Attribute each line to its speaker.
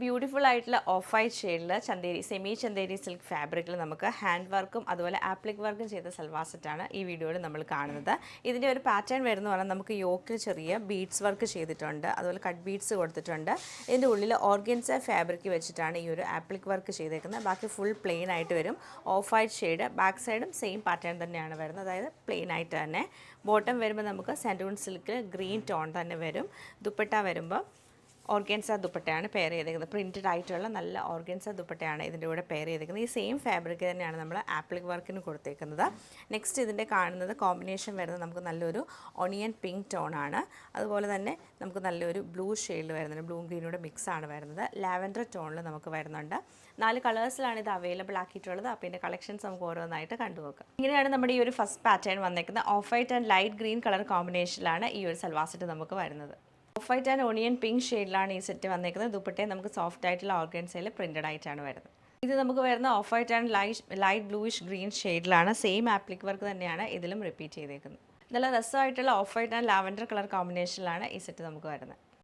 Speaker 1: Beautiful ആയിട്ടുള്ള of white ഷെയ്ഡിൽ Chanderi semi Chanderi silk ഫാബ്രിക്കിൽ നമുക്ക് ഹാൻഡ് വർക്കും അതുപോലെ ആപ്ലിക് വർക്കും ചെയ്ത സൽവാർ സെറ്റാണ് ഈ വീഡിയോയിൽ നമ്മൾ കാണുന്നത്. ഇതിൻ്റെ ഒരു പാറ്റേൺ വരുന്ന പറഞ്ഞാൽ നമുക്ക് യോക്കിൽ ചെറിയ ബീഡ്സ് വർക്ക് ചെയ്തിട്ടുണ്ട്, അതുപോലെ കട്ട് ബീഡ്സ് കൊടുത്തിട്ടുണ്ട്. ഇതിൻ്റെ ഉള്ളിൽ ഓർഗൻസ ഫാബ്രിക് വെച്ചിട്ടാണ് ഈ ഒരു ആപ്ലിക് വർക്ക് ചെയ്തേക്കുന്നത്. ബാക്കി ഫുൾ പ്ലെയിൻ ആയിട്ട് വരും. ഓഫ് വൈറ്റ് ഷെയ്ഡ്, ബാക്ക് സൈഡും സെയിം പാറ്റേൺ തന്നെയാണ് വരുന്നത്, അതായത് പ്ലെയിൻ ആയിട്ട് തന്നെ. ബോട്ടം വരുമ്പോൾ നമുക്ക് സാൻഡൂൺ സിൽക്കിൽ ഗ്രീൻ ടോൺ തന്നെ വരും. ദുപ്പട്ട വരുമ്പോൾ ഓർഗൻസ ദുപ്പട്ടയാണ് പെയർ ചെയ്തേക്കുന്നത്. പ്രിൻറ്റഡ് ആയിട്ടുള്ള നല്ല ഓർഗൻസ ദുപ്പട്ടയാണ് ഇതിൻ്റെ കൂടെ പെയർ ചെയ്തേക്കുന്നത്. ഈ സെയിം ഫാബ്രിക് തന്നെയാണ് നമ്മൾ ആപ്ലിക് വർക്കിന് കൊടുത്തേക്കുന്നത്. നെക്സ്റ്റ് ഇതിൻ്റെ കാണുന്നത് കോമ്പിനേഷൻ വരുന്നത് നമുക്ക് നല്ലൊരു ഒണിയൻ പിങ്ക് ടോണാണ്. അതുപോലെ തന്നെ നമുക്ക് നല്ലൊരു ബ്ലൂ ഷെയ്ഡിൽ വരുന്നുണ്ട്, ബ്ലൂ ഗ്രീനോട് മിക്സ് ആണ് വരുന്നത്. ലാവൻഡർ ടോണിൽ നമുക്ക് വരുന്നുണ്ട്. 4 കളേഴ്സിലാണ് ഇത് അവൈലബിൾ ആക്കിയിട്ടുള്ളത്. അപ്പോൾ ഇതിൻ്റെ കളക്ഷൻസ് നമുക്ക് ഓരോന്നായിട്ട് കണ്ടുപോക്കാം. ഇങ്ങനെയാണ് നമ്മുടെ ഈ ഒരു ഫസ്റ്റ് പാറ്റേൺ വന്നേക്കുന്നത്. Off white and light green colour കോമ്പിനേഷനിലാണ് ഈ ഒരു സൽവാർ സെറ്റ് നമുക്ക് വരുന്നത്. Off white and onion pink ഷെയ്ഡിലാണ് ഈ സെറ്റ് വന്നേക്കുന്നത്. ദുപ്പട്ടയും നമുക്ക് സോഫ്റ്റ് ആയിട്ടുള്ള ഓർഗൻസയിൽ പ്രിൻറ്റഡ് ആയിട്ടാണ് വരുന്നത്. ഇത് നമുക്ക് വരുന്ന off white and light bluish green ഷെയ്ഡിലാണ്. സെയിം ആപ്ലിക് വർക്ക് തന്നെയാണ് ഇതിലും റിപ്പീറ്റ് ചെയ്തേക്കുന്നത്. നല്ല രസമായിട്ടുള്ള off white and lavender colour കോമ്പിനേഷനിലാണ് ഈ സെറ്റ് നമുക്ക് വരുന്നത്.